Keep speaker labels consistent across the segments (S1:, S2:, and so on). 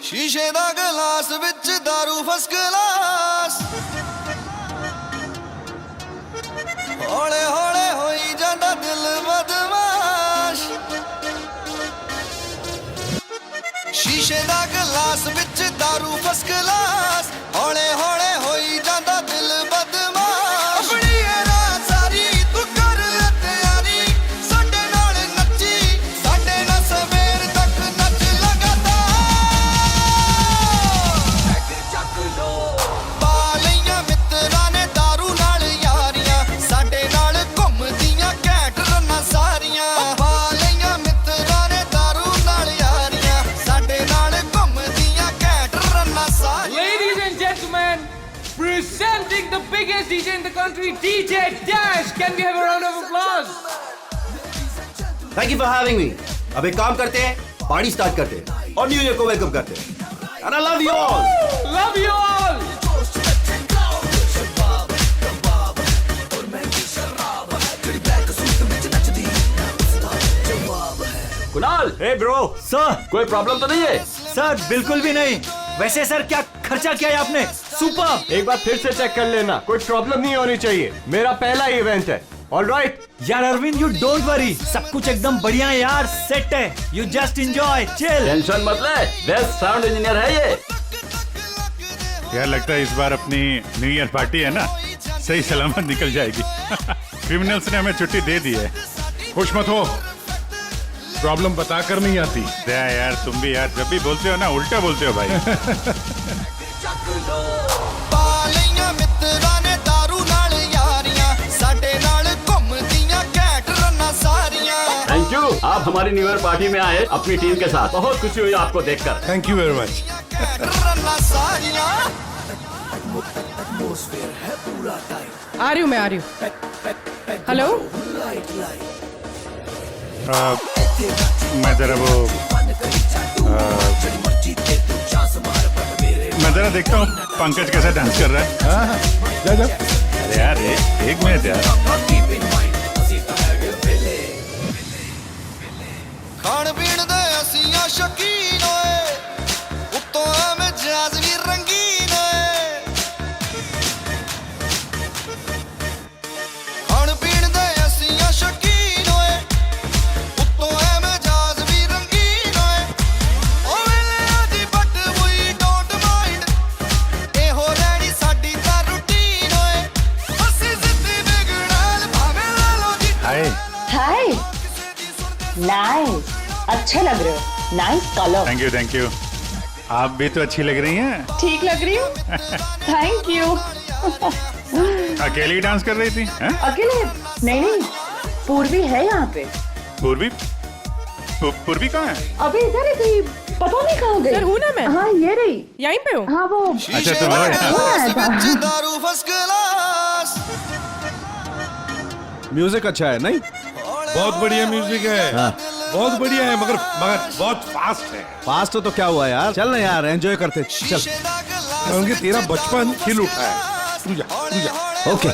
S1: शीशे दा गिलास विच दारू फर्स्ट क्लास हौले हौले होई जांदा दिल बदमाश शीशे दा गिलास विच दारू फर्स्ट क्लास हौले हौले होई जांदा दिल बदमाश अपनी रात सारी तू कर ले तैयारी साडे नाल नच्ची साडे नाल सवेर तक नच लगातार चक लो पा लईयां मित्रां ने दारू नाल यारियां साडे नाल घुमदियां घैंट रन्नां सारियां पा लईयां मित्रां ने दारू नाल यारियां साडे नाल घुमदियां घैंट रन्नां सारियां
S2: Ladies and gentlemen, presenting the biggest DJ in the country, DJ Dash. Can we have a round of applause?
S3: Thank you for having me. अब एक काम करते हैं, पार्टी स्टार्ट करते हैं और न्यू ईयर को वेलकम करते हैं। And I love you all.
S2: Love you all.
S4: Kunal,
S5: hey bro sir.
S4: कोई प्रॉब्लम तो नहीं है?
S5: सर बिल्कुल भी नहीं। वैसे सर क्या खर्चा किया है आपने? सुपर।
S6: एक बार फिर से चेक कर लेना, कोई प्रॉब्लम नहीं होनी चाहिए। मेरा पहला इवेंट है। ऑलराइट
S5: यार अरविंद यू डोंट वरी, सब कुछ एकदम बढ़िया है यार, सेट है। You just enjoy, chill.
S4: Tension मत ले, बेस्ट साउंड इंजीनियर है ये।
S7: यार लगता है इस बार अपनी न्यू ईयर पार्टी है ना, सही सलामत निकल जाएगी। क्रिमिनल्स ने हमें छुट्टी दे दी है।
S8: खुश मत हो, प्रॉब्लम बताकर नहीं आती।
S7: यार तुम भी यार जब भी बोलते हो ना उल्टा बोलते हो भाई।
S1: पा लईयां मित्रां ने दारू नाल यारियां साडे नाल घुमदियां घैंट रन्नां सारियां
S4: थैंक यू, आप हमारी न्यू ईयर पार्टी में आए अपनी टीम के साथ। बहुत खुशी हुई आपको देखकर।
S8: Thank you very much.
S1: रन्नां सारियां
S9: आ रही हूँ मैं, आ रही हूँ। हेलो
S7: मैं जरा वो मैं जरा देखता हूँ पंकज कैसा डांस कर रहा है।
S8: जा जा।
S7: अरे यार एक मिनट यार।
S1: खाण पीण दे असीं शौकीन होए उत्तों मिजाज भी रंगीन होए खाण पीण दे असीं शौकीन होए उत्तों मिजाज भी रंगीन होए ओ वेले दी बट वी डोंट माइंड ए हो रहनी साडी तां रूटीन होए असीं जिद्दी बिगड़ाल भावे ला लो जी
S7: हाय
S10: हाय, नाइस, अच्छे लग रहे हो, नाइस कलर।
S7: Thank you. आप भी तो अच्छी लग रही हैं।
S10: ठीक लग रही हूँ, थैंक यू।
S7: अकेली डांस कर रही थी हैं?
S10: अकेले नहीं, पूर्वी है यहाँ पे।
S7: पूर्वी पूर्वी कहाँ है?
S10: अभी इधर ही थी, पता नहीं कहाँ गई।
S9: सर हूँ ना मैं,
S10: हाँ ये रही,
S9: यहीं पे हूँ।
S10: हाँ वो
S7: अच्छा तुम हो यहाँ।
S1: दारू फर्स्ट क्लास
S8: म्यूजिक अच्छा है नहीं? बहुत बढ़िया म्यूजिक है। बहुत बढ़िया है, मगर बहुत फास्ट है।
S5: फास्ट हो तो क्या हुआ यार, चल ना यार एंजॉय करते। चल
S8: क्योंकि तेरा बचपन खिल उठा है। तू जा।
S5: Okay.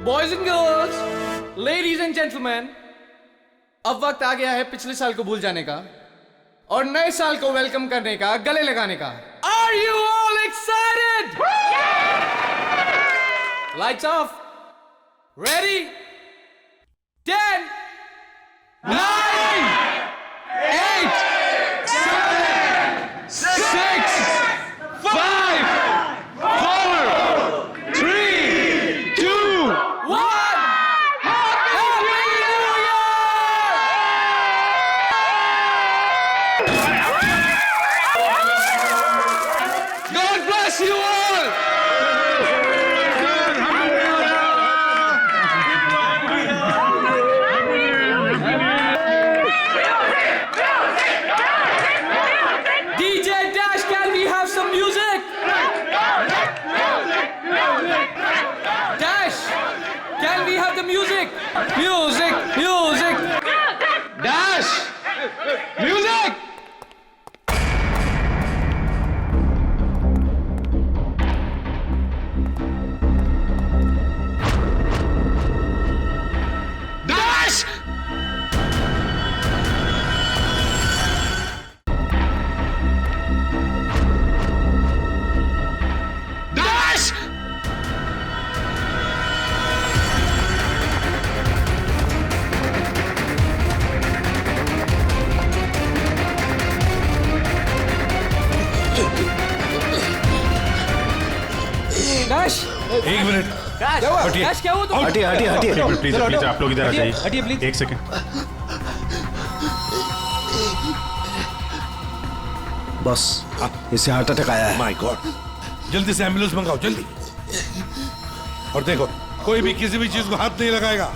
S2: Boys and girls, ladies and gentlemen, अब वक्त आ गया है पिछले साल को भूल जाने का और नए साल को वेलकम करने का, गले लगाने का। Are you all excited? Lights off. Ready? 10, 9, 8, 7, 6, 5, 4, 3, 2, 1. Happy New Year! God bless you all! Music music dash music dash dash dash
S8: एक मिनट हटिए
S2: डैश क्या हुआ तुम
S3: हटिए हटिए हटिए
S7: एक मिनट प्लीज प्लीज आप लोग इधर आ
S2: हटिए
S7: जाइए
S2: प्लीज
S7: एक सेकंड
S3: बस इसे हार्ट अटैक आया है
S8: माय गॉड जल्दी से एम्बुलेंस मंगाओ जल्दी और देखो कोई भी किसी भी चीज को हाथ नहीं लगाएगा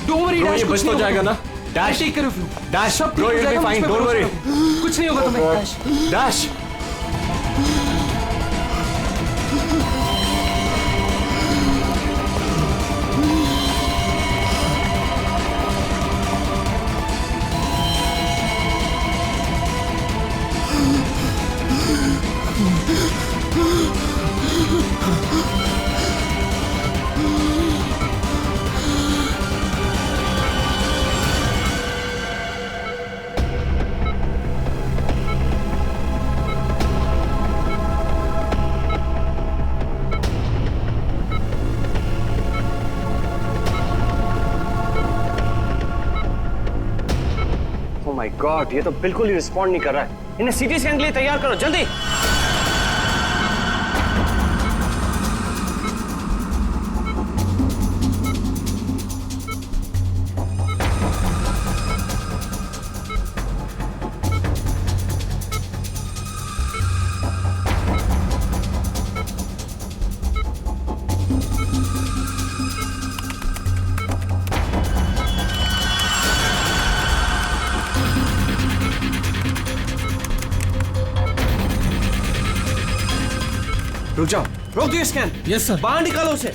S2: डोंट वरी
S6: Bro,
S2: डैश
S6: ये
S2: कुछ
S6: बच तो
S2: नहीं
S6: जाएगा
S2: होगा
S6: ना? Dash.
S2: Take care of you
S6: dash
S2: सब
S6: ब्रो,
S2: ठीक हो
S6: you'll be
S2: जाएगा,
S6: fine,
S2: मुझ पे
S6: don't
S2: भरोसा
S6: worry.
S2: रखो। कुछ नहीं होगा तुम्हें dash
S6: dash
S11: oh my God, ये तो बिल्कुल ही रिस्पॉन्ड नहीं कर रहा है। इन्हें सीटी स्कैन के लिए तैयार करो जल्दी। रुक जाओ, रोक दियो स्कैन।
S5: Yes sir.
S11: बाहर निकालो उसे।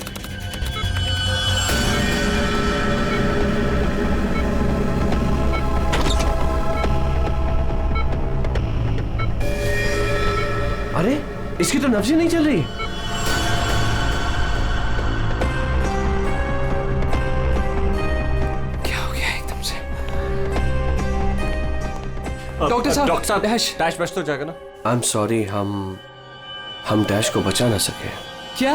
S11: अरे इसकी तो नब्ज ही नहीं चल रही।
S2: क्या हो गया एकदम से डॉक्टर साहब डैश
S6: डैश बच तो जाएगा ना?
S11: आई एम सॉरी, हम डैश को बचा ना सके।
S2: क्या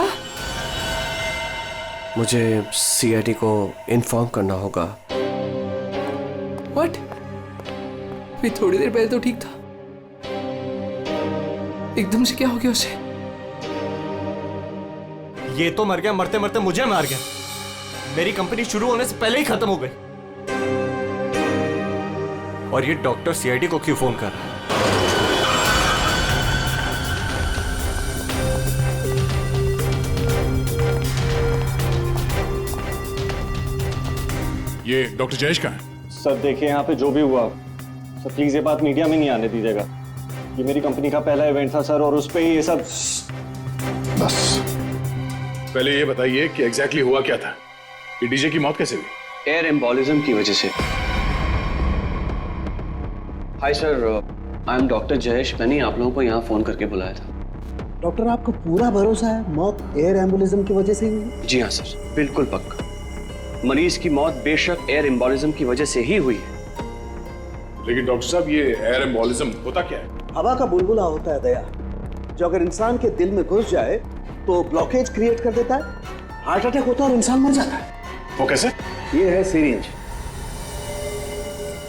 S11: मुझे सीआईडी को इन्फॉर्म करना होगा।
S2: व्हाट भी थोड़ी देर पहले तो ठीक था, एकदम से क्या हो गया उसे?
S6: ये तो मर गया, मरते मरते मुझे मार गया। मेरी कंपनी शुरू होने से पहले ही खत्म हो गई। और ये डॉक्टर सीआईडी को क्यों फोन कर रहा है?
S7: ये डॉक्टर जयेश का है?
S12: सर देखिए यहाँ पे जो भी हुआ सर प्लीज ये बात मीडिया में नहीं आने दीजिएगा। ये मेरी कंपनी का पहला इवेंट था सर और उस पे ही ये सब।
S7: बस पहले ये बताइए कि एग्जैक्टली हुआ क्या था? ये डीजे की मौत कैसे हुई?
S11: एयर एम्बोलिज्म की वजह से। Hi sir, I am doctor Jayesh. मैंने आप लोगों को यहाँ फोन करके बुलाया था।
S12: डॉक्टर आपको पूरा भरोसा है मौत एयर एम्बुलिज्म की वजह से हुई?
S11: जी हाँ सर, बिल्कुल पक्का। मरीज की मौत बेशक एयर एम्बोलिज्म की वजह से ही हुई है।
S7: लेकिन डॉक्टर साहब ये एयर एम्बोलिज्म होता क्या है?
S12: हवा का बुलबुला होता है दया, जो अगर इंसान के दिल में घुस जाए तो ब्लॉकेज क्रिएट कर देता है, हार्ट अटैक होता है और इंसान मर जाता है।
S7: वो कैसे?
S12: ये है सिरिंज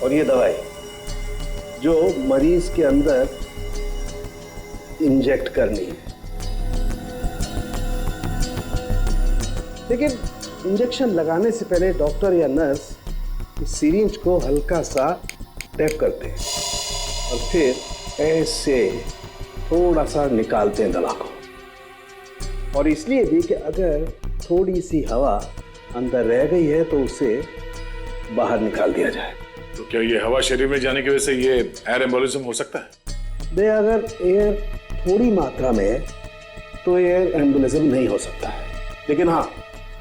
S12: और ये दवाई जो मरीज के अंदर इंजेक्ट करनी है। लेकिन इंजेक्शन लगाने से पहले डॉक्टर या नर्स इस सिरिंज को हल्का सा टैप करते हैं और फिर ऐसे थोड़ा सा निकालते हैं दवा को। और इसलिए भी कि अगर थोड़ी सी हवा अंदर रह गई है तो उसे बाहर निकाल दिया जाए।
S7: तो क्या ये हवा शरीर में जाने की वजह से ये एयर एम्बोलिज्म हो सकता है?
S12: अगर एयर थोड़ी मात्रा में है तो एयर एम्बुलिज्म नहीं हो सकता है। लेकिन हाँ,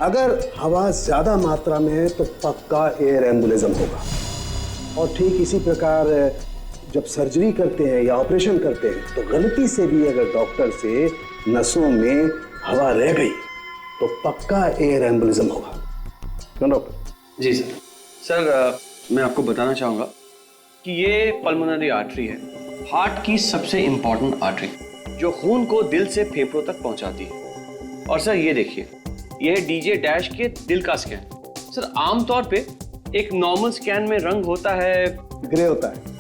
S12: अगर हवा ज्यादा मात्रा में है तो पक्का एयर एम्बुलिज्म होगा। और ठीक इसी प्रकार जब सर्जरी करते हैं या ऑपरेशन करते हैं तो गलती से भी अगर डॉक्टर से नसों में हवा रह गई तो पक्का एयर एम्बुलिज्म होगा। क्यों डॉक्टर?
S11: जी सर। सर मैं आपको बताना चाहूँगा कि ये पल्मोनरी आर्टरी है, हार्ट की सबसे इंपॉर्टेंट आर्टरी जो खून को दिल से फेफड़ों तक पहुंचाती है। और सर ये देखिए, ये है डीजे डैश के दिल का स्कैन। सर आमतौर पे एक नॉर्मल स्कैन में रंग होता है,
S12: ग्रे होता है।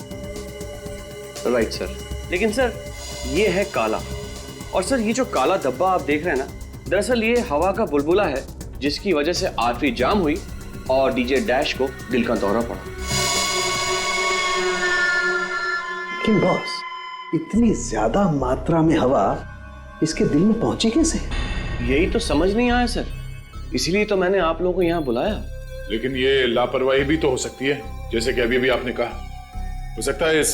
S11: राइट सर, लेकिन सर ये है काला। और सर ये जो काला धब्बा आप देख रहे हैं ना, दरअसल ये हवा का बुलबुला है जिसकी वजह से आर्टरी जाम हुई और डीजे डैश को दिल का दौरा पड़ा।
S12: लेकिन बॉस, इतनी ज्यादा मात्रा में हवा इसके दिल में पहुंची कैसे?
S11: यही तो समझ नहीं आया सर, इसलिए तो मैंने आप लोगों को यहाँ बुलाया।
S8: लेकिन ये लापरवाही भी तो हो सकती है, जैसे कि अभी भी आपने कहा। हो सकता है इस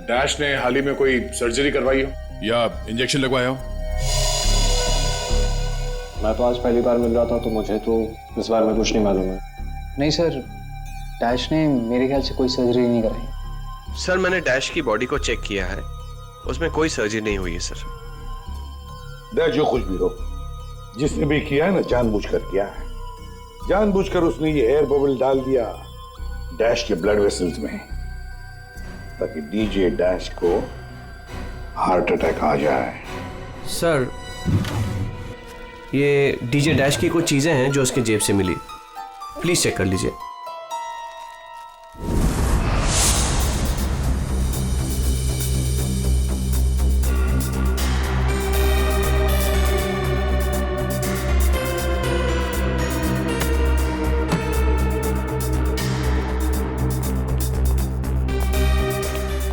S8: डैश ने हाल ही में कोई सर्जरी करवाई हो या इंजेक्शन लगवाया हो।
S11: मैं तो आज पहली बार मिल रहा था, तो मुझे तो इस बारे में कुछ नहीं मालूम है।
S13: नहीं सर, डैश ने मेरे ख्याल से कोई सर्जरी नहीं कराई।
S14: सर मैंने डैश की बॉडी को चेक किया है, उसमें कोई सर्जरी नहीं हुई है सर।
S8: डैश जो कुछ भी हो, जिसने भी किया है ना, जानबूझकर किया है। जानबूझकर उसने ये एयर बबल डाल दिया डैश के ब्लड वेसल्स में, ताकि डीजे डैश को हार्ट अटैक आ जाए।
S14: सर ये डीजे डैश की कुछ चीजें हैं जो उसके जेब से मिली, प्लीज चेक कर लीजिए।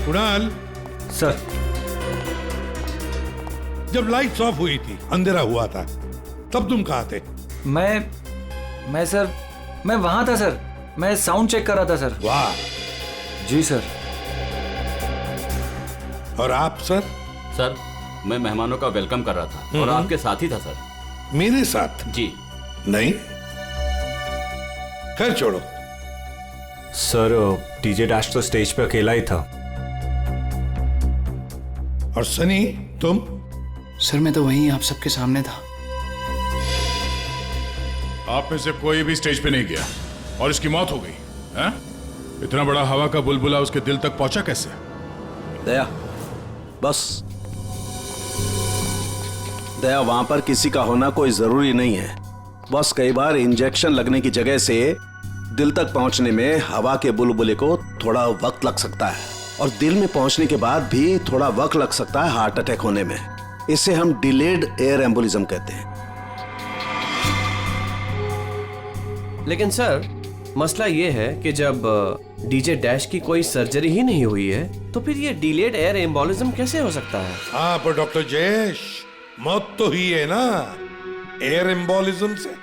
S8: कुणाल
S5: सर,
S8: जब लाइट्स ऑफ हुई थी, अंधेरा हुआ था, तब तुम कहाँ थे?
S5: मैं सर, मैं वहां था सर। मैं साउंड चेक कर रहा था सर।
S8: वाह।
S5: जी सर।
S8: और आप सर?
S4: सर मैं मेहमानों का वेलकम कर रहा था और आपके साथ ही था सर।
S8: मेरे साथ?
S4: जी
S8: नहीं, खैर छोड़ो।
S5: सर डीजे डैश तो स्टेज पे अकेला ही था।
S8: और सनी तुम?
S13: सर मैं तो वहीं आप सबके सामने था।
S8: आप में से कोई भी स्टेज पे नहीं गया और इसकी मौत हो गई है? इतना बड़ा हवा का बुलबुला उसके दिल तक पहुंचा कैसे?
S3: दया, बस दया, वहां पर किसी का होना कोई जरूरी नहीं है। बस कई बार इंजेक्शन लगने की जगह से दिल तक पहुंचने में हवा के बुलबुले को थोड़ा वक्त लग सकता है, और दिल में पहुंचने के बाद भी थोड़ा वक्त लग सकता है हार्ट अटैक होने में। इसे हम डिलेड एयर एम्बुलिज्म कहते हैं।
S14: लेकिन सर मसला ये है कि जब डीजे डैश की कोई सर्जरी ही नहीं हुई है तो फिर ये डिलेड एयर एम्बोलिज्म कैसे हो सकता है?
S8: हाँ पर डॉक्टर जयेश, मौत तो हुई है ना एयर एम्बोलिज्म से।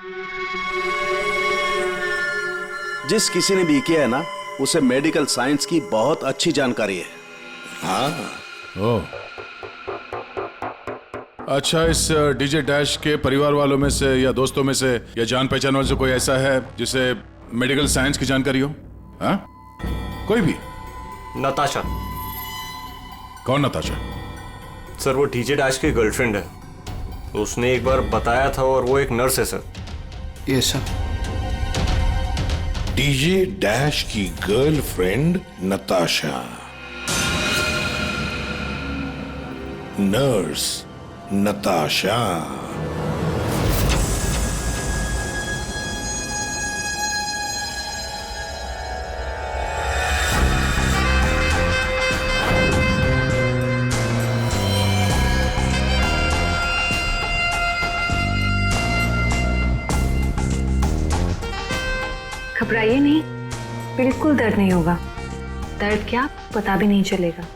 S3: जिस किसी ने भी किया है ना, उसे मेडिकल साइंस की बहुत अच्छी जानकारी है।
S8: हाँ। ओह, अच्छा, इस डीजे डैश के परिवार वालों में से या दोस्तों में से या जान पहचान वालों से कोई ऐसा है जिसे मेडिकल साइंस की जानकारी हो? हाँ, कोई भी?
S5: नताशा।
S8: कौन नताशा?
S5: सर वो डीजे डैश की गर्लफ्रेंड है, उसने एक बार बताया था, और वो एक नर्स है sir.
S13: Yes sir.
S8: DJ dash की गर्लफ्रेंड नताशा, नर्स नताशा।
S15: घबराइए नहीं, बिल्कुल दर्द नहीं होगा। दर्द क्या, पता भी नहीं चलेगा।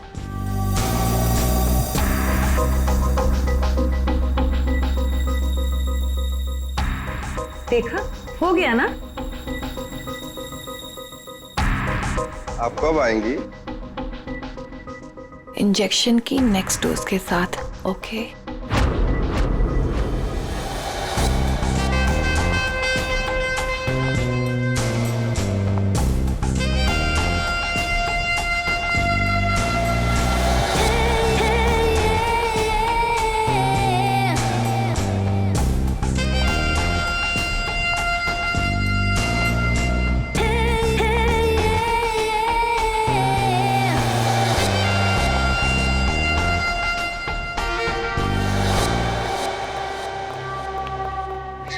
S15: देखा, हो गया ना?
S16: आप कब आएंगी?
S15: इंजेक्शन की नेक्स्ट डोज के साथ। Okay.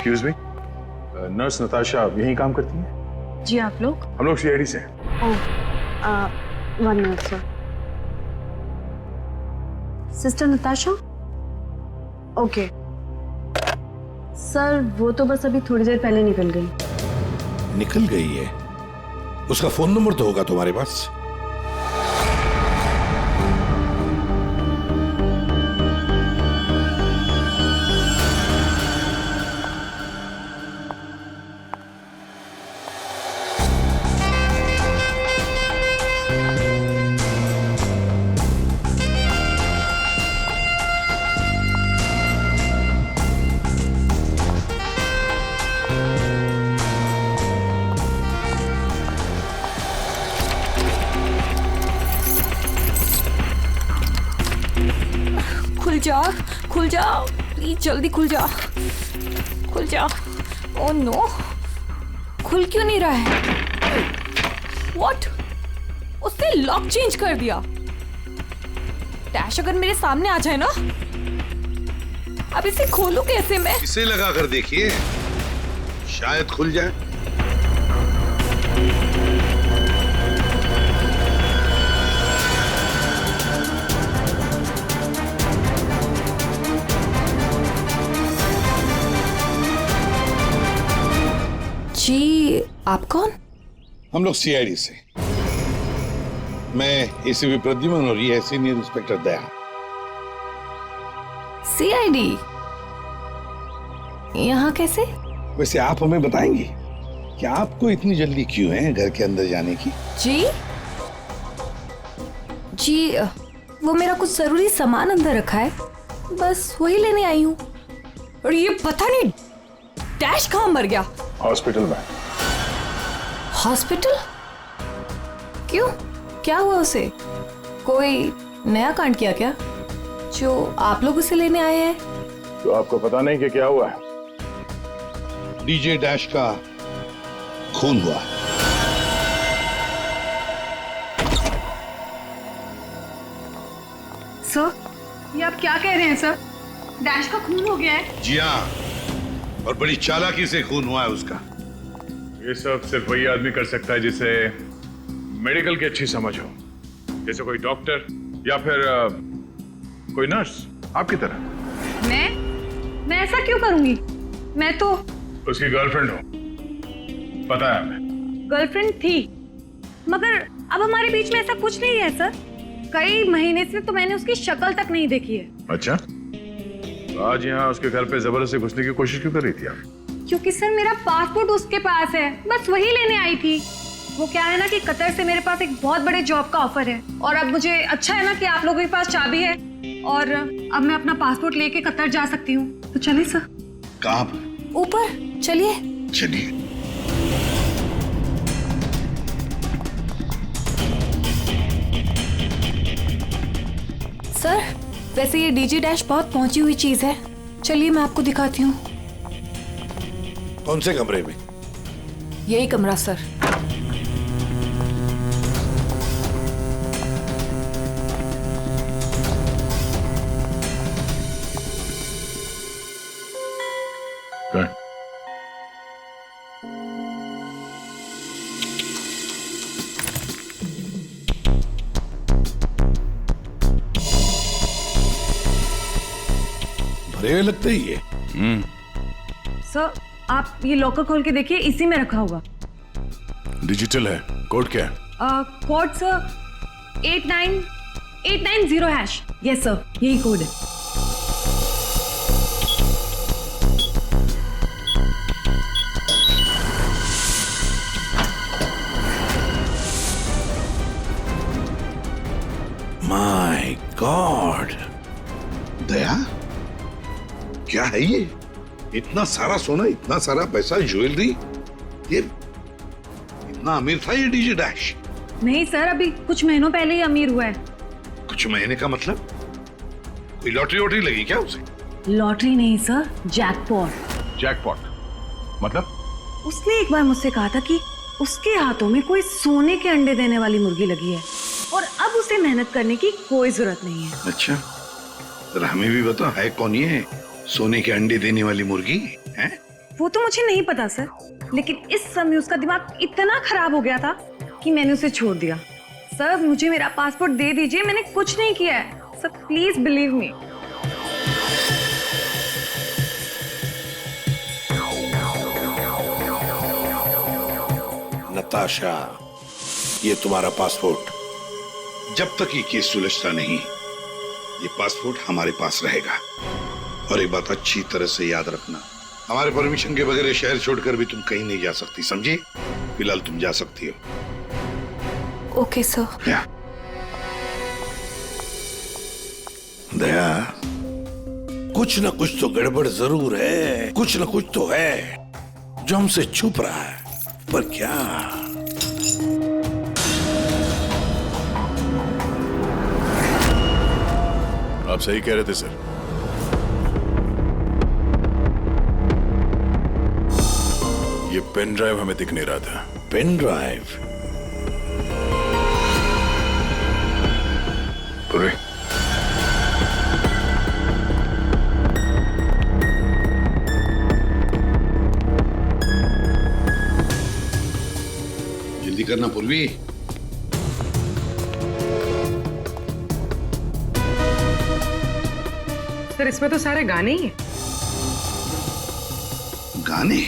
S7: Excuse me, nurse Natasha यहीं काम करती है?
S15: जी आप लोग?
S7: हम लोग सीआईडी से हैं।
S15: ओह, 1 minute sir. Sister Natasha? Okay sir, वो तो बस अभी थोड़ी देर पहले निकल गई।
S8: निकल गई है? उसका फोन नंबर तो होगा तुम्हारे पास?
S15: खुल जा प्लीज, जल्दी खुल जा, खुल जा। ओह नो, खुल क्यों नहीं रहा है? व्हाट? उसने लॉक चेंज कर दिया। डैश अगर मेरे सामने आ जाए ना, अब इसे खोलूं कैसे मैं?
S8: इसे लगा कर देखिए, शायद खुल जाए।
S15: जी आप कौन?
S8: हम लोग सीआईडी से। मैं एसीपी प्रद्युमन और ये है सीनियर इंस्पेक्टर दया।
S15: सीआईडी यहाँ कैसे?
S8: वैसे आप हमें बताएंगी कि आपको इतनी जल्दी क्यों है घर के अंदर जाने की?
S15: जी वो मेरा कुछ जरूरी सामान अंदर रखा है, बस वही लेने आई हूँ। और ये पता नहीं डैश कहाँ मर गया?
S7: हॉस्पिटल में।
S15: हॉस्पिटल? क्यों, क्या हुआ उसे? कोई नया कांड किया क्या जो आप लोग उसे लेने आए हैं?
S7: तो आपको पता नहीं कि क्या हुआ है?
S8: डीजे डैश का खून हुआ।
S15: सर, ये आप क्या कह रहे हैं सर? डैश का खून हो गया है?
S8: जी हाँ, और बड़ी चालाकी से खून हुआ है उसका।
S7: ये सब सिर्फ वही आदमी कर सकता है जिसे मेडिकल की अच्छी समझ हो, जैसे कोई डॉक्टर या फिर कोई नर्स आपकी तरह।
S15: मैं ऐसा क्यों करूंगी? मैं तो
S7: उसकी गर्लफ्रेंड हो, पता है हमें।
S15: गर्लफ्रेंड थी, मगर अब हमारे बीच में ऐसा कुछ नहीं है सर। कई महीने से तो मैंने उसकी शक्ल तक नहीं देखी है।
S7: अच्छा, तो आज यहाँ उसके घर पे जबरदस्ती घुसने की कोशिश क्यों कर रही थी आप?
S15: क्योंकि सर मेरा पासपोर्ट उसके पास है, बस वही लेने आई थी। वो क्या है ना कि कतर से मेरे पास एक बहुत बड़े जॉब का ऑफर है, और अब मुझे अच्छा है ना कि आप लोगों के पास चाबी है, और अब मैं अपना पासपोर्ट लेके कतर जा सकती हूँ। तो चलिए सर।
S8: कहाँ पर?
S15: ऊपर चलिए।
S8: चलिए।
S15: सर, वैसे ये डीजे डैश बहुत पहुंची हुई चीज है, चलिए मैं आपको दिखाती हूँ।
S8: कौन से कमरे में?
S15: यही कमरा सर।
S8: भरे हुए लगते ही है।
S15: सर, आप ये लॉकर खोल के देखिए, इसी में रखा होगा।
S7: डिजिटल है, कोड क्या है?
S15: Code sir 89890#। यस सर, यही कोड है।
S8: माय गॉड, दया क्या है ये? इतना सारा सोना, इतना सारा पैसा, ज्वेलरी, ये इतना अमीर था ये डीजे डैश?
S15: नहीं सर, अभी कुछ महीनों पहले ही अमीर हुआ है।
S8: कुछ महीने का मतलब? कोई लॉटरी वॉटरी लगी क्या उसे?
S15: लॉटरी नहीं सर, जैकपॉट।
S7: जैकपॉट मतलब?
S15: उसने एक बार मुझसे कहा था कि उसके हाथों में कोई सोने के अंडे देने वाली मुर्गी लगी है, और अब उसे मेहनत करने की कोई जरूरत नहीं है।
S8: अच्छा, जरा हमें भी बता, है कौन ये सोने के अंडे देने वाली मुर्गी है?
S15: वो तो मुझे नहीं पता सर, लेकिन इस समय उसका दिमाग इतना खराब हो गया था कि मैंने उसे छोड़ दिया। सर मुझे मेरा पासपोर्ट दे दीजिए, मैंने कुछ नहीं किया है sir, please believe me.
S8: Natasha, ये तुम्हारा पासपोर्ट, जब तक ये केस सुलझता नहीं ये पासपोर्ट हमारे पास रहेगा। और एक बात अच्छी तरह से याद रखना, हमारे परमिशन के बगैर शहर छोड़कर भी तुम कहीं नहीं जा सकती, समझी? फिलहाल तुम जा सकती हो।
S15: Okay sir.
S8: दया, कुछ ना कुछ तो गड़बड़ जरूर है, कुछ ना कुछ तो है जो हमसे छुप रहा है, पर क्या?
S7: आप सही कह रहे थे सर। ये पेन ड्राइव हमें दिख नहीं रहा था।
S8: Pen drive?
S7: पूरे
S8: जल्दी करना पूर्वी।
S9: सर इसमें तो सारे गाने ही हैं।
S8: गाने?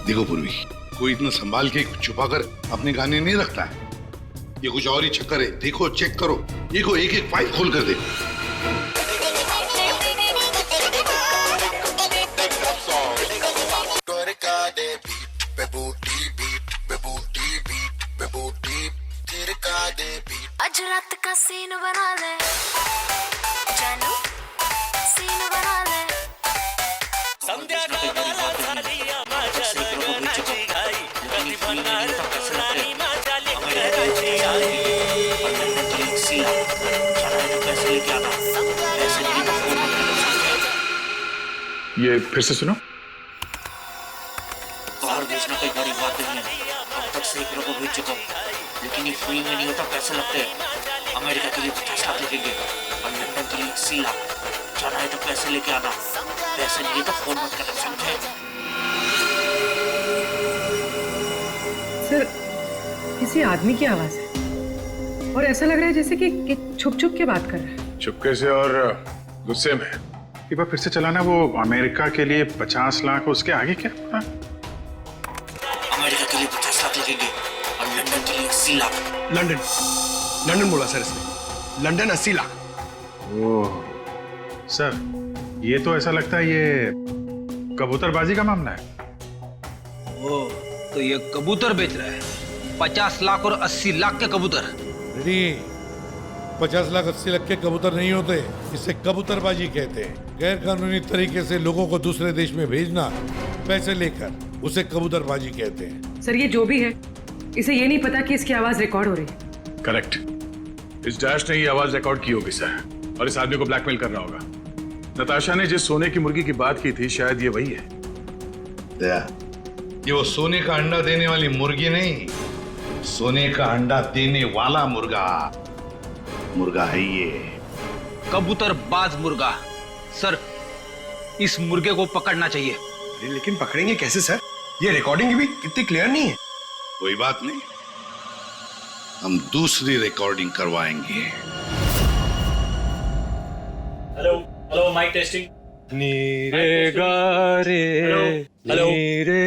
S8: देखो पूर्वी, कोई इतना संभाल के छुपाकर अपने गाने नहीं रखता है। ये कुछ और ही चक्कर है। देखो, चेक करो, देखो, एक एक फाइल खोल कर देखो।
S17: आज रात का सीन बना ले जानू, सीन बना ले। संध्या का माला सालिया माजा नाची गाई, कभी बनार रानी माजा लेकर आई आई। सीला चला तो पैसे लेके आना, पैसे नहीं तो फोन कर।
S7: ये फिर से सुनो।
S17: बाहर भेजना कोई बड़ी बात नहीं है, अब तक सैकड़ों को भेज चुका हूँ, लेकिन ये फ्री में नहीं होता, पैसे लगते हैं। अमेरिका के लिए 50 लाख लगेंगे और लंदन के लिए 80 लाख। जाना है तो पैसे लेके आना, पैसे नहीं तो फोन मत करना, समझे?
S9: सर किसी आदमी की आवाज है और ऐसा लग रहा है जैसे कि छुप छुप के बात कर रहा है।
S7: चुपके से और गुस्से में। एक बार फिर से चलाना। वो अमेरिका के लिए 50 लाख, उसके आगे क्या?
S17: अमेरिका के लिए 50 लाख लगेंगे और लंदन के लिए 80 लाख।
S6: लंदन बोला सर इसने, लंदन 80 लाख।
S7: ओह सर, ये तो ऐसा लगता है ये कबूतरबाजी का मामला है।
S18: ओ, तो ये कबूतर बेच रहा है, 50 लाख और 80 लाख के कबूतर।
S19: 50 लाख 80 लाख के कबूतर नहीं होते, इसे कबूतरबाजी कहते हैं। गैर कानूनी तरीके से लोगों को दूसरे देश में भेजना पैसे लेकर, उसे कबूतरबाजी कहते हैं।
S9: सर ये जो भी है, इसे ये नहीं पता कि इसकी आवाज रिकॉर्ड हो रही है।
S7: करेक्ट। इस डैश ने ये आवाज रिकॉर्ड की होगी सर, और इस आदमी को ब्लैकमेल कर रहा होगा। नताशा ने जिस सोने की मुर्गी की बात की थी, शायद ये वही है।
S8: दया, ये वो सोने का अंडा देने वाली मुर्गी नहीं, सोने का अंडा देने वाला मुर्गा है ये।
S18: कबूतरबाज मुर्गा। सर इस मुर्गे को पकड़ना चाहिए।
S6: अरे लेकिन पकड़ेंगे कैसे सर? ये रिकॉर्डिंग भी कितनी क्लियर नहीं है।
S8: कोई बात नहीं, हम दूसरी रिकॉर्डिंग करवाएंगे।
S5: Hello hello, mic testing. नीरे गारे,
S11: hello,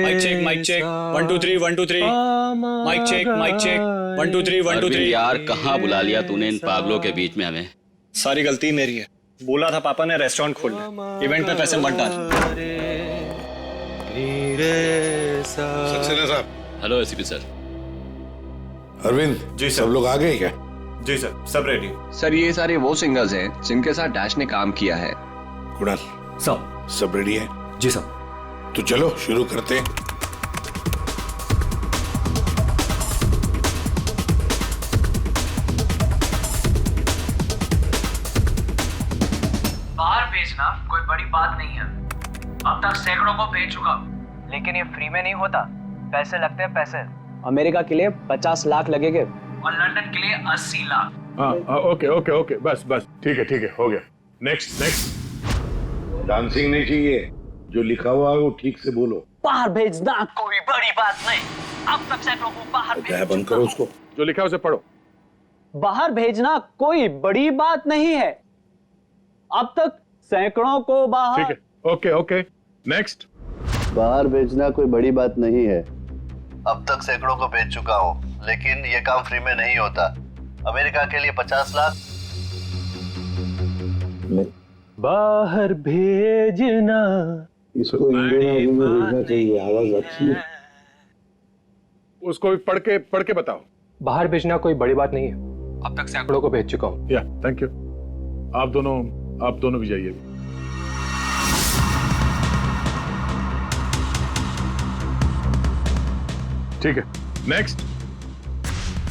S11: mic check, mic check, 1 2 3 1 2 3, mic check, mic check, 1 2 3 1 2 3।
S4: यार कहाँ बुला लिया तूने इन पागलों के बीच में हमें?
S5: सारी गलती मेरी है, बोला था पापा ने रेस्टोरेंट खोलना, इवेंट में पैसे मत डाल।
S8: सक्सेना साहब।
S4: Hello ACP sir.
S8: Arvind ji, सब लोग आ गए क्या?
S6: जी सर, सब रेडी।
S11: सर ये सारे वो सिंगर्स हैं जिनके साथ डैश ने काम किया है।
S8: कुणाल सब रेडी है?
S5: जी सर।
S8: तो चलो शुरू करते हैं।
S18: बाहर भेजना कोई बड़ी बात नहीं है, अब तक सैकड़ों को भेज चुका, लेकिन ये फ्री में नहीं होता, पैसे लगते हैं पैसे।
S13: अमेरिका के लिए 50 लाख लगेंगे
S18: और लंदन के लिए 80 लाख।
S7: हाँ ओके ओके ओके, बस बस ठीक है हो गया। नेक्स्ट।
S8: डांसिंग नहीं चाहिए, जो लिखा हुआ है वो ठीक से बोलो।
S18: बाहर भेजना कोई बड़ी बात नहीं, अब तक सैकड़ों को बाहर
S8: क्या बंद करो उसको,
S7: जो लिखा है उसे पढ़ो।
S18: बाहर भेजना कोई बड़ी बात नहीं है, अब तक सैकड़ों को बाहर।
S7: ठीक है, ओके ओके, नेक्स्ट।
S20: बाहर भेजना कोई बड़ी बात नहीं है, अब तक सैकड़ों को भेज चुका हूँ, लेकिन ये काम फ्री में नहीं होता। अमेरिका के लिए 50 लाख।
S6: बाहर भेजना,
S8: इसको इंडियन में भेजना चाहिए, आवाज अच्छी है।
S7: उसको भी पढ़ के बताओ।
S6: बाहर भेजना कोई बड़ी बात नहीं है, अब तक सैकड़ों को भेज चुका हूँ।
S7: या थैंक यू। आप दोनों भी जाइए। ठीक है, नेक्स्ट।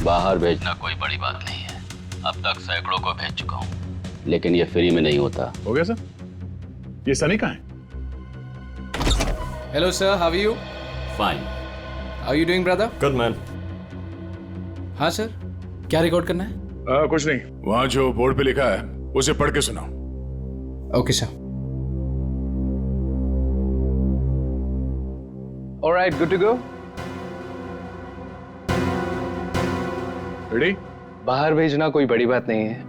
S20: बाहर भेजना कोई बड़ी बात नहीं है, अब तक सैकड़ों को भेज चुका हूँ, लेकिन ये फ्री में नहीं होता।
S7: हो गया सर? ये सनी कहाँ है?
S2: Hello sir, how are you?
S4: Fine.
S2: How you doing brother?
S4: Good man.
S2: हाँ सर, क्या रिकॉर्ड करना है?
S7: कुछ नहीं, वहां जो बोर्ड पे लिखा है उसे पढ़ के सुनाओ।
S2: Okay sir.
S6: Alright, good to go.
S7: Ready?
S6: बाहर भेजना कोई बड़ी बात नहीं है,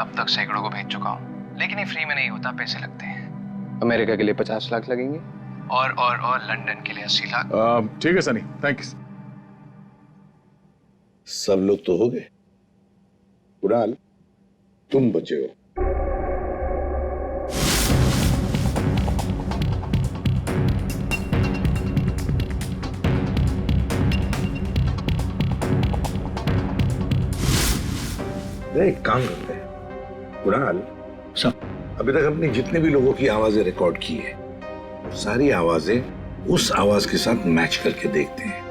S6: अब तक सैकड़ों को भेज चुका हूँ, लेकिन ये फ्री में नहीं होता, पैसे लगते हैं। अमेरिका के लिए 50 लाख लगेंगे और लंदन के लिए 80 लाख।
S7: ठीक है सनी, थैंक यू।
S8: सब लोग तो हो गए, कुणाल तुम बचे हो। एक काम करते हैं कुणाल, अभी तक हमने जितने भी लोगों की आवाजें रिकॉर्ड की है, सारी आवाजें उस आवाज के साथ मैच करके देखते हैं।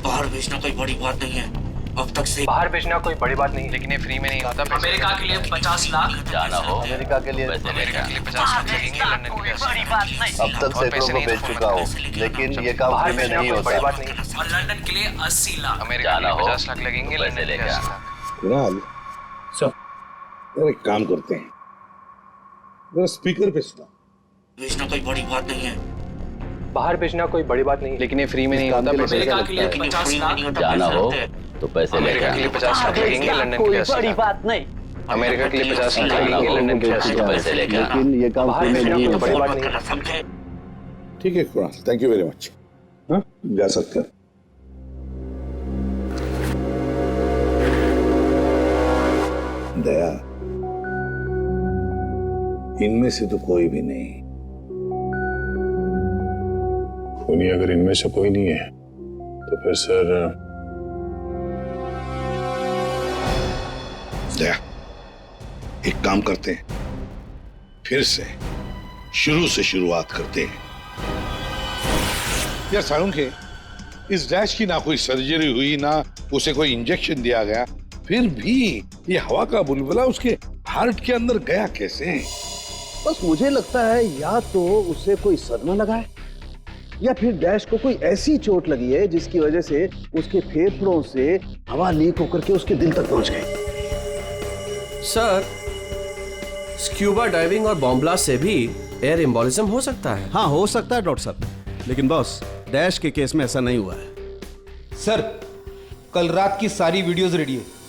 S17: बाहर भेजना कोई बड़ी बात नहीं है, अब तक से
S6: बाहर भेजना कोई बड़ी बात नहीं, लेकिन ये फ्री में नहीं होता।
S18: अमेरिका के लिए 50 लाख
S20: जाना हो, अमेरिका के लिए
S6: 50 लाख लगेंगे, लंदन के लिए 80
S18: बड़ी बात नहीं,
S20: अब तक सैकड़ों को भेज चुका हूँ, लेकिन ये काम फ्री में नहीं होता।
S6: बड़ी बात नहीं,
S18: और लंदन के लिए 80 लाख।
S6: अमेरिका के लिए 50 लाख लगेंगे, लंदन के लिए 80 लाख।
S8: कुणाल यार एक काम करते हैं, जरा स्पीकर पे सुना।
S17: भेजना कोई बड़ी बात नहीं है,
S6: बाहर भेजना कोई बड़ी बात नहीं, लेकिन ये फ्री में नहीं होता।
S18: अमेरिका के लिए 50 लाख
S20: जाना हो तो पैसे
S6: अमेरिका के लिए 50 लाख लगेंगे, लंदन के लिए 80
S18: बड़ी
S6: लाख।
S18: बात नहीं,
S6: अमेरिका के लिए 50 लाख लगेंगे, लंदन के लिए 80 लाख।
S20: पैसे लेकिन ये काम
S6: बाहर
S20: फ्री में
S6: भेजना
S20: नहीं
S6: कोई
S20: होता।
S6: बड़ी बात नहीं।
S18: समझे?
S8: ठीक है Kunal, thank you very much. हाँ जा सकते हैं। दया, इनमें से तो कोई भी नहीं।
S7: खूनी अगर इनमें से कोई नहीं है तो फिर सर
S8: दया, एक काम करते हैं, फिर से शुरू से शुरुआत करते हैं। यार साळुंखे, इस डैश की ना कोई सर्जरी हुई, ना उसे कोई इंजेक्शन दिया गया, फिर भी ये हवा का बुलबुला उसके हार्ट के अंदर गया कैसे?
S12: बस मुझे लगता है या तो उसे कोई सदमा लगा है, या फिर डैश को कोई ऐसी चोट लगी है जिसकी वजह से उसके फेफड़ों से हवा लीक होकर के उसके दिल तक पहुंच गई।
S14: सर, स्क्यूबा डाइविंग और बॉम्ब ब्लास्ट से भी एयर एम्बोलिज्म हो सकता है।
S3: हाँ हो सकता है डॉक्टर साहब, लेकिन बॉस डैश के केस में ऐसा नहीं हुआ है।
S5: सर, कल रात की सारी वीडियोस रेडी है।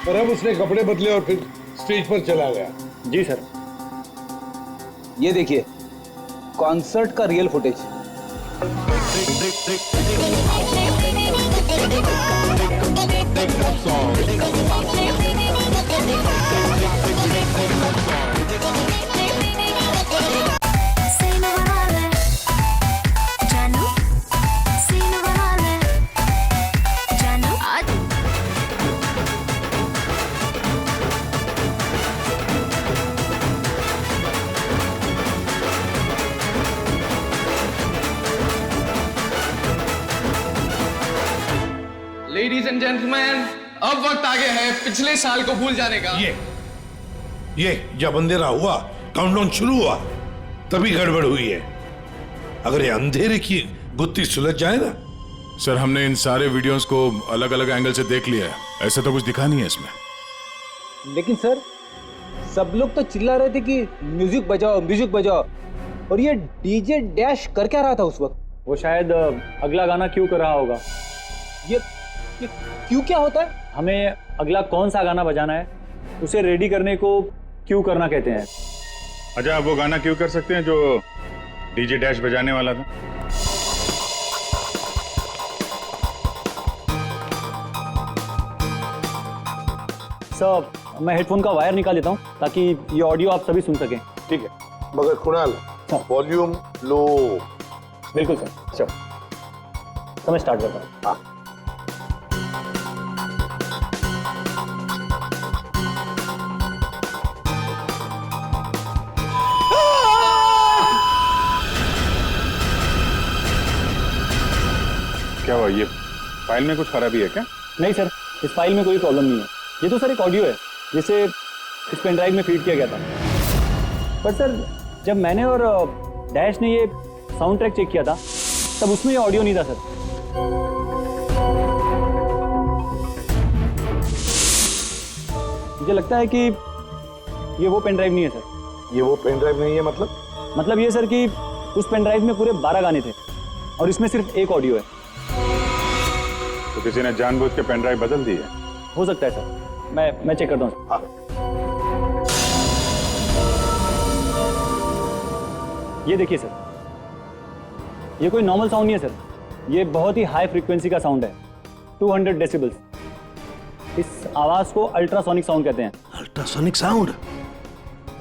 S19: और अब उसने कपड़े बदले और फिर स्टेज पर चला गया।
S6: जी सर।
S13: ये देखिए कॉन्सर्ट का real footage.
S2: Ladies and gentleman, अब वक्त आ गया है पिछले साल को भूल जाने का।
S19: ये जब अंधेरा हुआ, काउंटडाउन शुरू हुआ, तभी गड़बड़ हुई है। अगर ये अंधेरे की गुत्थी सुलझ जाए ना।
S7: सर, हमने इन सारे वीडियोस को अलग अलग एंगल से देख लिया है, ऐसा तो कुछ दिखा नहीं है इसमें।
S13: लेकिन सर, सब लोग तो चिल्ला रहे थे कि म्यूजिक बजाओ, म्यूजिक बजाओ, और ये डीजे डैश कर क्या रहा था उस वक्त?
S5: वो शायद अगला गाना क्यों कर रहा होगा।
S13: ये क्यों क्या होता है?
S5: हमें अगला कौन सा गाना बजाना है उसे रेडी करने को क्यों करना कहते हैं।
S7: अच्छा, आप वो गाना क्यों कर सकते हैं जो डीजे डैश बजाने वाला था?
S5: सर, मैं हेडफोन का वायर निकाल लेता हूँ ताकि ये ऑडियो आप सभी सुन सकें।
S8: ठीक है, मगर कुणाल, वॉल्यूम लो।
S5: बिल्कुल सर। चलो, तो मैं स्टार्ट करता हूँ। हाँ।
S7: क्या हुआ? ये फाइल में कुछ खराबी है क्या?
S5: नहीं सर, इस फाइल में कोई प्रॉब्लम नहीं है। ये तो सर एक ऑडियो है जिसे इस पेन ड्राइव में फीड किया गया था। पर सर, जब मैंने और डैश ने ये साउंड ट्रैक चेक किया था तब उसमें ये ऑडियो नहीं था सर। मुझे लगता है कि ये वो पेन ड्राइव नहीं है सर।
S8: ये वो पेन ड्राइव नहीं है
S5: मतलब ये सर कि उस पेन ड्राइव में पूरे 12 गाने थे और इसमें सिर्फ एक ऑडियो है।
S7: तो किसी ने जानबूझ के पेन ड्राइव बदल दी है?
S5: हो सकता है सर, मैं चेक करता हूँ। हाँ। ये देखिए सर, ये कोई नॉर्मल साउंड नहीं है सर, ये बहुत ही हाई फ्रीक्वेंसी का साउंड है, 200 डेसिबल्स। इस आवाज को अल्ट्रासोनिक साउंड कहते हैं।
S3: Ultrasonic sound?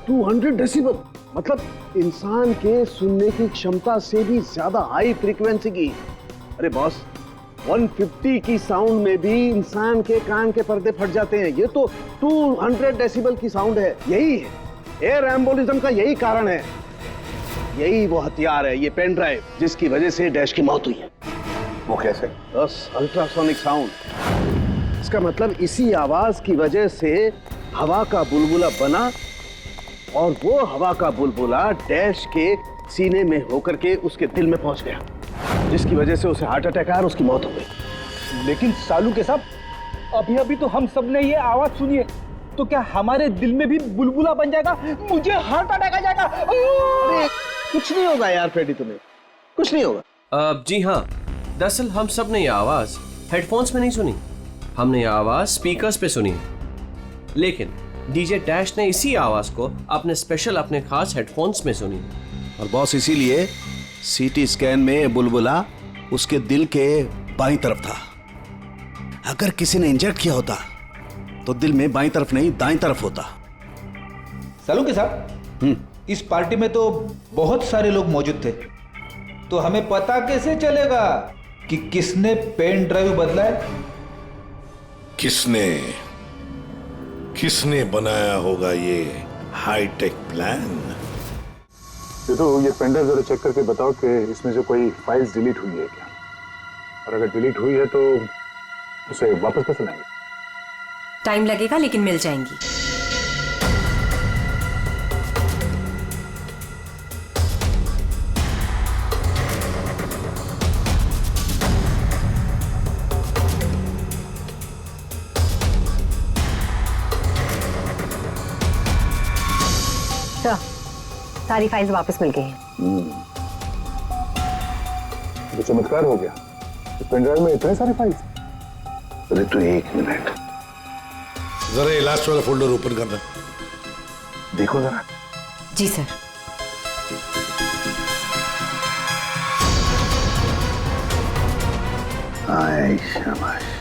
S12: 200 डेसिबल मतलब इंसान के सुनने की क्षमता से भी ज्यादा हाई फ्रीक्वेंसी की। अरे बॉस, 150 की साउंड में भी इंसान के कान के पर्दे फट जाते हैं। ये तो 200 डेसिबल की साउंड है। यही है एयर एम्बोलिज्म का, यही कारण है, यही वो हथियार है, ये पेन ड्राइव जिसकी वजह से डैश की मौत हुई है।
S8: वो कैसे?
S12: बस अल्ट्रासोनिक साउंड। इसका मतलब इसी आवाज की वजह से हवा का बुलबुला बना और वो हवा का बुलबुला डैश के सीने में होकर के उसके दिल में पहुंच गया, जिसकी वजह से उसे हार्ट अटैक आया और उसकी मौत हो गई।
S13: लेकिन सालू के साहब, अभी अभी तो हम सब ने ये आवाज सुनी है, तो क्या हमारे दिल में भी बुलबुला बन जाएगा? मुझे हार्ट अटैक आ जाएगा।
S12: अरे कुछ नहीं होगा यार फ्रेडी, तुम्हें कुछ नहीं होगा।
S14: जी हाँ, दरअसल हम सब ने ये आवाज हेडफोन्स में नहीं सुनी, हमने ये आवाज स्पीकर्स पे सुनी है। लेकिन डीजे डैश ने इसी आवाज को अपने खास हेडफोन्स में सुनी।
S3: और बॉस, इसीलिए सीटी स्कैन में बुलबुला उसके दिल के बाईं तरफ था। अगर किसी ने इंजेक्ट किया होता तो दिल में बाईं तरफ नहीं दाईं तरफ होता।
S13: सालू के साहब, इस पार्टी में तो बहुत सारे लोग मौजूद थे, तो हमें पता कैसे चलेगा कि किसने पेन ड्राइव बदला है?
S19: किसने बनाया होगा ये हाईटेक प्लान?
S7: तो ये पेन ड्राइव जरा चेक करके बताओ कि इसमें से कोई फाइल्स डिलीट हुई है क्या, और अगर डिलीट हुई है तो उसे वापस कैसे लाएंगे?
S15: टाइम लगेगा लेकिन मिल जाएंगी।
S10: सारी फाइल्स वापस मिल गई हैं।
S7: तो चमत्कार हो गया, इस पेन ड्राइव में इतने सारे फाइल्स।
S8: अरे तो एक मिनट,
S19: जरा ये लास्ट वाला फोल्डर ओपन करना।
S8: देखो जरा।
S15: जी सर।
S8: आए शाबाश।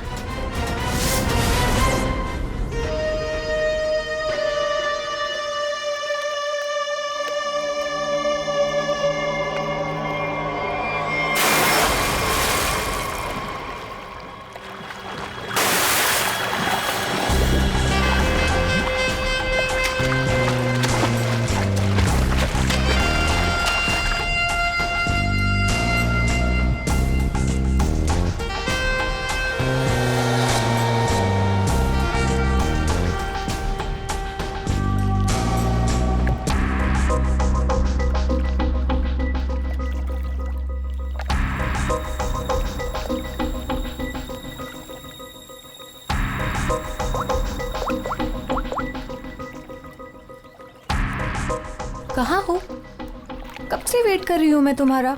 S15: वेट कर रही हूँ मैं तुम्हारा।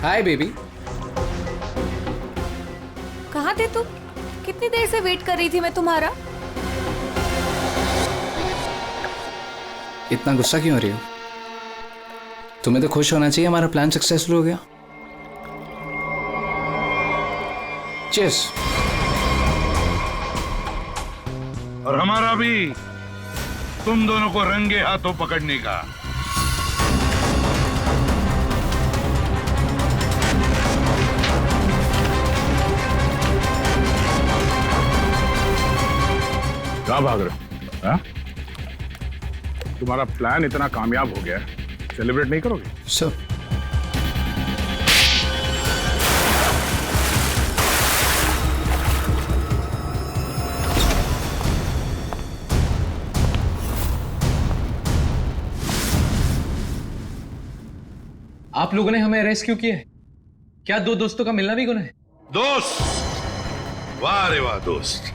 S2: Hi baby.
S15: कहाँ थे तुम? कितनी देर से वेट कर रही थी मैं तुम्हारा।
S2: इतना गुस्सा क्यों हो रही हो? तुम्हें तो खुश होना चाहिए, हमारा प्लान सक्सेसफुल हो गया। चीयर्स।
S8: और हमारा भी तुम दोनों को रंगे हाथों पकड़ने का।
S7: कहाँ भाग रहे हो? तुम्हारा प्लान इतना कामयाब हो गया, सेलिब्रेट नहीं करोगे?
S2: सर आप लोगों ने हमें अरेस्ट क्यों किया है? क्या दो दोस्तों का मिलना भी गुनाह है?
S8: दोस्त? वाह रे वाह दोस्त।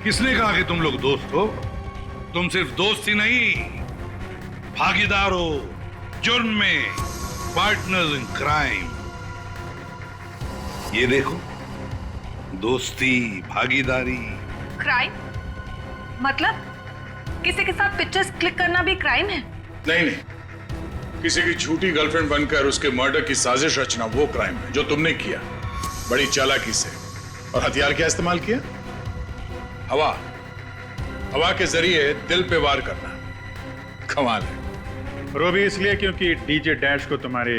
S8: किसने कहा कि तुम लोग दोस्त हो? तुम सिर्फ दोस्त ही नहीं, भागीदार हो जुर्म में, पार्टनर्स इन क्राइम। ये देखो, दोस्ती, भागीदारी।
S9: क्राइम मतलब किसी के साथ पिक्चर्स क्लिक करना भी क्राइम है?
S7: नहीं नहीं, किसी की झूठी गर्लफ्रेंड बनकर उसके मर्डर की साजिश रचना वो क्राइम है जो तुमने किया, बड़ी चालाकी से। और हथियार क्या इस्तेमाल किया? हवा। हवा के जरिए दिल पे वार करना। कमाल है।
S21: और वो भी इसलिए क्योंकि डीजे डैश को तुम्हारे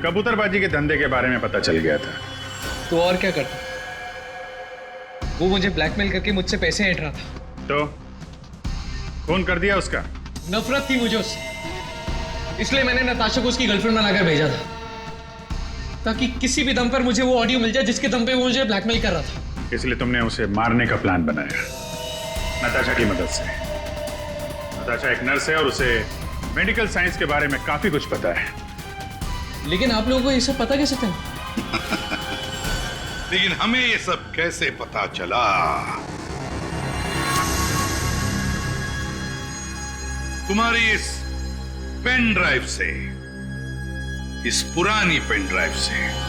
S21: कबूतरबाजी के धंधे के बारे में पता चल गया था।
S2: तो और क्या करता? वो मुझे ब्लैकमेल करके मुझसे पैसे ऐंठ रहा था।
S21: तो फोन कर दिया उसका?
S2: नफरत थी मुझे उससे, इसलिए मैंने नताशा को उसकी गर्लफ्रेंड बनाकर भेजा था, ताकि किसी भी दम पर मुझे वो ऑडियो मिल जाए जिसके दम पे वो मुझे ब्लैकमेल कर रहा था।
S21: इसलिए तुमने उसे मारने का प्लान बनाया नताशा की मदद से। नताशा एक नर्स है और उसे मेडिकल साइंस के बारे में काफी कुछ पता है।
S2: लेकिन आप लोगों को ये सब पता कैसे था?
S8: लेकिन हमें ये सब कैसे पता चला? तुम्हारी इस पेन ड्राइव से, इस पुरानी पेन ड्राइव से।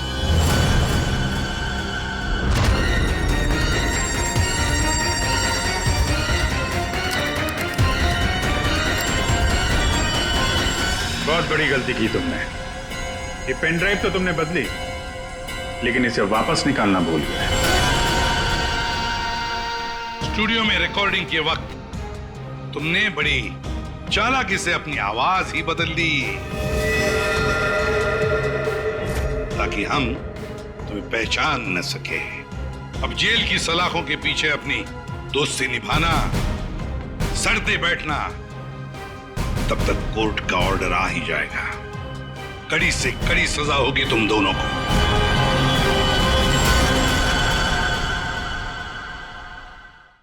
S21: बहुत बड़ी गलती की तुमने। ये पेन ड्राइव तो तुमने बदली, लेकिन इसे वापस निकालना भूल गए।
S8: स्टूडियो में रिकॉर्डिंग के वक्त तुमने बड़ी चालाकी से अपनी आवाज ही बदल दी, ताकि हम तुम्हें पहचान न सके। अब जेल की सलाखों के पीछे अपनी दोस्ती निभाना, सड़ते बैठना, तब तक कोर्ट का ऑर्डर आ ही जाएगा। कड़ी से कड़ी सजा होगी तुम दोनों को।